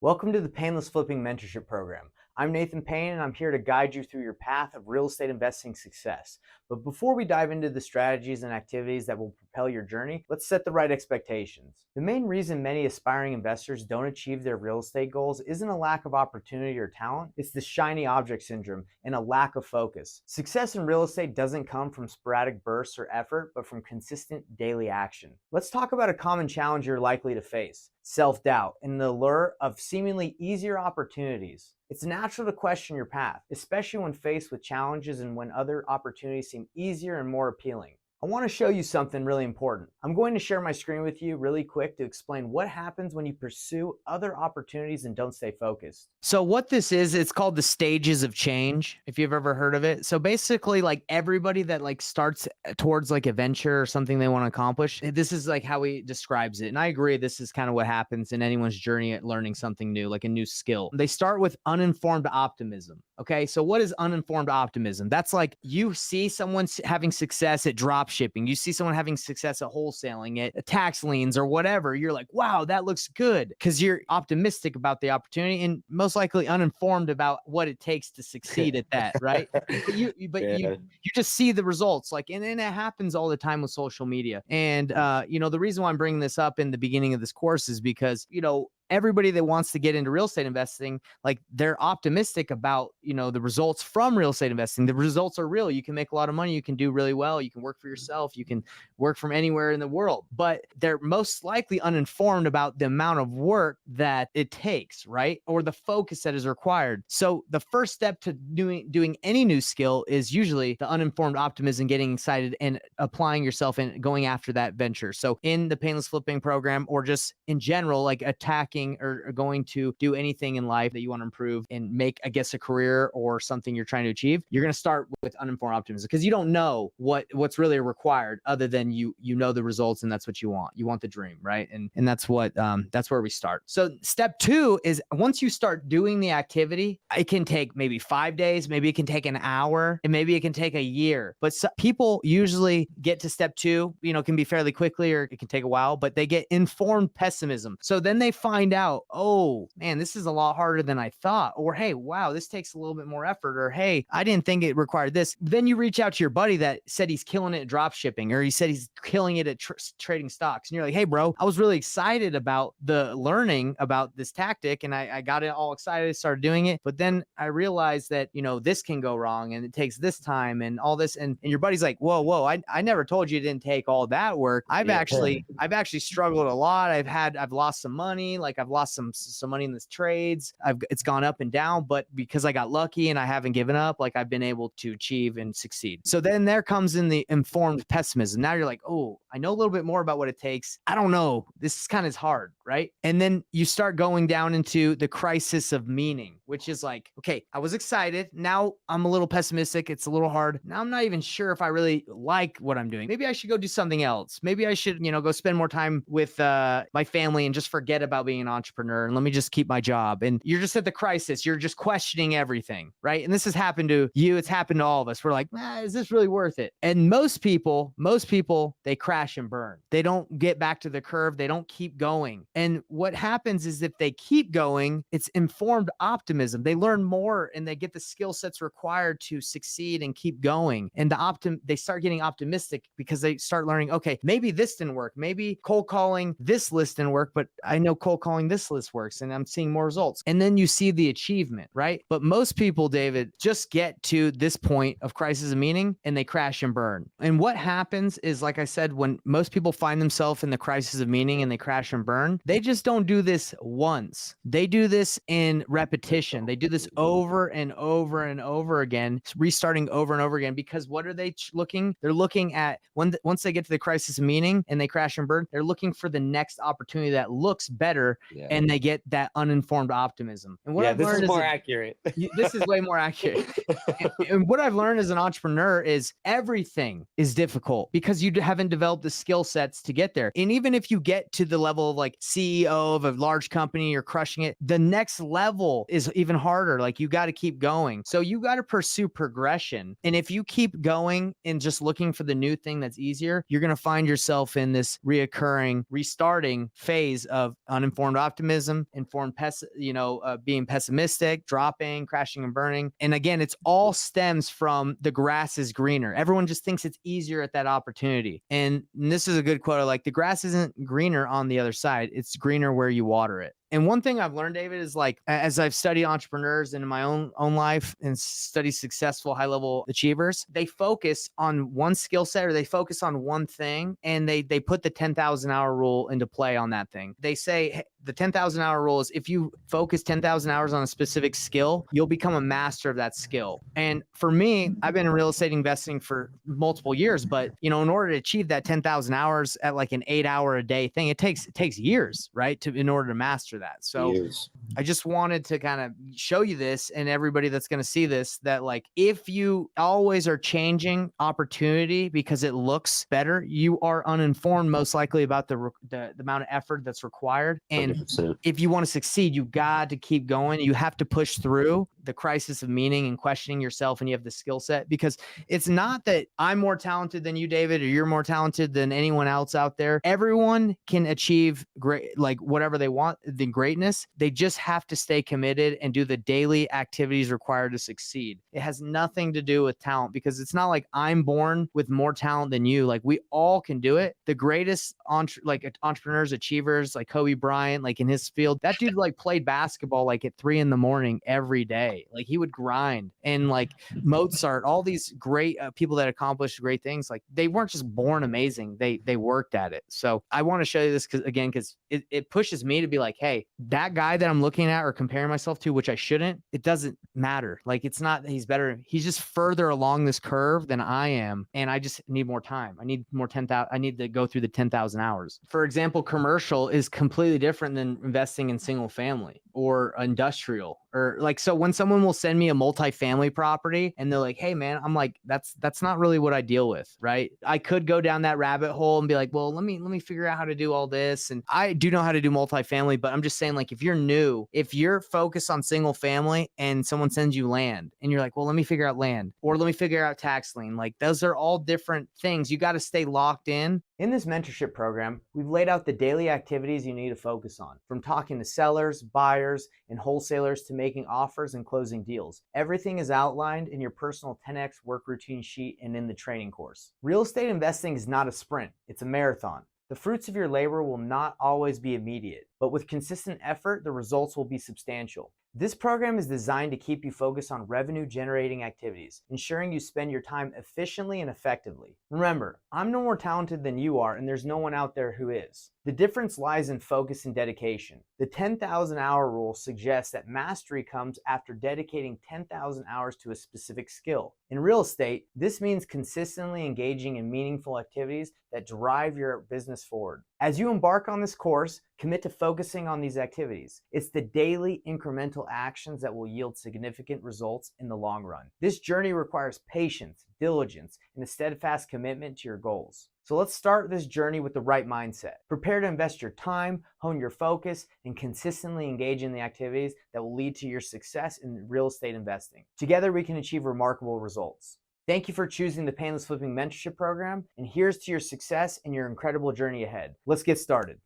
Welcome to the Painless Flipping Mentorship Program. I'm Nathan Payne, and I'm here to guide you through your path of real estate investing success. But before we dive into the strategies and activities that will propel your journey, let's set the right expectations. The main reason many aspiring investors don't achieve their real estate goals isn't a lack of opportunity or talent, it's the shiny object syndrome and a lack of focus. Success in real estate doesn't come from sporadic bursts or effort, but from consistent daily action. Let's talk about a common challenge you're likely to face: self-doubt and the allure of seemingly easier opportunities. It's natural to question your path, especially when faced with challenges and when other opportunities seem easier and more appealing. I want to show you something really important. I'm going to share my screen with you really quick to explain what happens when you pursue other opportunities and don't stay focused. So what this is, it's called the stages of change, if you've ever heard of it. So basically, like, everybody that starts towards a venture or something they want to accomplish, this is how he describes it. And I agree, this is kind of what happens in anyone's journey at learning something new, like a new skill. They start with uninformed optimism. Okay, so what is uninformed optimism? That's like you see someone having success at drop shipping. You see someone having success at wholesaling, at tax liens or whatever. You're like, wow, that looks good, because you're optimistic about the opportunity and most likely uninformed about what it takes to succeed at that, right? You just see the results, and it happens all the time with social media. And the reason why I'm bringing this up in the beginning of this course is because everybody that wants to get into real estate investing, they're optimistic about, the results from real estate investing. The results are real. You can make a lot of money. You can do really well. You can work for yourself. You can work from anywhere in the world, but they're most likely uninformed about the amount of work that it takes, right? Or the focus that is required. So the first step to doing any new skill is usually the uninformed optimism, getting excited and applying yourself and going after that venture. So in the Painless Flipping program, or just in general, attacking or going to do anything in life that you want to improve and make, I guess, a career or something you're trying to achieve, you're going to start with uninformed optimism, because you don't know what's really required other than you know the results, and that's what you want. You want the dream, right? And that's where we start. So step 2 is, once you start doing the activity, it can take maybe 5 days, maybe it can take an hour, and maybe it can take a year. But people usually get to step 2, it can be fairly quickly or it can take a while, but they get informed pessimism. So then they find out, oh man, this is a lot harder than I thought, or hey, wow, this takes a little bit more effort, or hey, I didn't think it required this. Then you reach out to your buddy that said he's killing it at drop shipping, or he said he's killing it at trading stocks, and you're like, hey bro, I was really excited about the learning about this tactic, and I got it all excited, started doing it, but then I realized that this can go wrong and it takes this time and all this, and your buddy's like, whoa, I never told you it didn't take all that work. I've actually struggled a lot. I've lost some money, I've lost some money in this trades. It's gone up and down, but because I got lucky and I haven't given up, I've been able to achieve and succeed. So then there comes in the informed pessimism. Now you're like, oh, I know a little bit more about what it takes. I don't know. This is kind of hard, right? And then you start going down into the crisis of meaning, which is okay, I was excited. Now I'm a little pessimistic. It's a little hard. Now I'm not even sure if I really like what I'm doing. Maybe I should go do something else. Maybe I should, go spend more time with my family and just forget about being an entrepreneur, and let me just keep my job. And you're just at the crisis. You're just questioning everything, right? And this has happened to you. It's happened to all of us. We're like, is this really worth it? And most people, they crash and burn. They don't get back to the curve. They don't keep going. And what happens is, if they keep going, it's informed optimism. They learn more and they get the skill sets required to succeed and keep going. And they start getting optimistic because they start learning, okay, maybe this didn't work. Maybe cold calling this list didn't work, but I know cold calling this list works and I'm seeing more results. And then you see the achievement, right? But most people, David, just get to this point of crisis of meaning and they crash and burn. And what happens is, like I said, when most people find themselves in the crisis of meaning and they crash and burn, they just don't do this once. They do this in repetition. They do this over and over and over again, restarting over and over again, because what are they looking? They're looking at, once they get to the crisis of meaning and they crash and burn, they're looking for the next opportunity that looks better. Yeah. And they get that uninformed optimism. And what I've this learned is more accurate. This is way more accurate. And what I've learned as an entrepreneur is everything is difficult because you haven't developed the skill sets to get there. And even if you get to the level of CEO of a large company, you're crushing it, the next level is even harder. Like you got to keep going. So you got to pursue progression. And if you keep going and just looking for the new thing that's easier, you're going to find yourself in this reoccurring, restarting phase of uninformed optimism, being pessimistic, dropping, crashing and burning. And again, it's all stems from the grass is greener. Everyone just thinks it's easier at that opportunity. And this is a good quote. Like the grass isn't greener on the other side. It's greener where you water it. And one thing I've learned, David, is like as I've studied entrepreneurs and in my own life and study successful high level achievers, they focus on one skill set or they focus on one thing and they put the 10,000 hour rule into play on that thing. They say, hey, the 10,000 hour rule is if you focus 10,000 hours on a specific skill, you'll become a master of that skill. And for me, I've been in real estate investing for multiple years, but in order to achieve that 10,000 hours at like an 8 hour a day thing, it takes years, right? In order to master that. So Years. I just wanted to kind of show you this and everybody that's going to see this, that like, if you always are changing opportunity because it looks better, you are uninformed most likely about the amount of effort that's required. And 100%. if you want to succeed, you got to keep going. You have to push through the crisis of meaning and questioning yourself, and you have the skill set, because it's not that I'm more talented than you, David, or you're more talented than anyone else out there. Everyone can achieve great, like whatever they want, the greatness. They just have to stay committed and do the daily activities required to succeed. It has nothing to do with talent, because it's not like I'm born with more talent than you. Like we all can do it. The greatest entrepreneurs, achievers, like Kobe Bryant, like in his field, that dude like played basketball like at 3 a.m. every day. Like he would grind. And like Mozart, all these great people that accomplished great things, like they weren't just born amazing. They worked at it. So I want to show you this because it pushes me to be like, hey, that guy that I'm looking at or comparing myself to, which I shouldn't, it doesn't matter. Like it's not that he's better. He's just further along this curve than I am. And I just need more time. I need more 10,000. I need to go through the 10,000 hours. For example, commercial is completely different than investing in single family or industrial, or like, so when someone will send me a multifamily property and they're like, hey man, I'm like, that's not really what I deal with. Right. I could go down that rabbit hole and be like, well, let me figure out how to do all this. And I do know how to do multifamily, but I'm just saying, like, if you're new, if you're focused on single family and someone sends you land and you're like, well, let me figure out land, or let me figure out tax lien, like those are all different things. You got to stay locked in. In this mentorship program, we've laid out the daily activities you need to focus on, from talking to sellers, buyers, and wholesalers to making offers and closing deals. Everything is outlined in your personal 10x work routine sheet and in the training course. Real estate investing is not a sprint, it's a marathon. The fruits of your labor will not always be immediate, but with consistent effort, the results will be substantial. This program is designed to keep you focused on revenue-generating activities, ensuring you spend your time efficiently and effectively. Remember, I'm no more talented than you are, and there's no one out there who is. The difference lies in focus and dedication. The 10,000 hour rule suggests that mastery comes after dedicating 10,000 hours to a specific skill. In real estate, this means consistently engaging in meaningful activities that drive your business forward. As you embark on this course, commit to focusing on these activities. It's the daily incremental actions that will yield significant results in the long run. This journey requires patience, diligence, and a steadfast commitment to your goals. So let's start this journey with the right mindset. Prepare to invest your time, hone your focus, and consistently engage in the activities that will lead to your success in real estate investing. Together, we can achieve remarkable results. Thank you for choosing the Painless Flipping Mentorship Program, and here's to your success and your incredible journey ahead. Let's get started.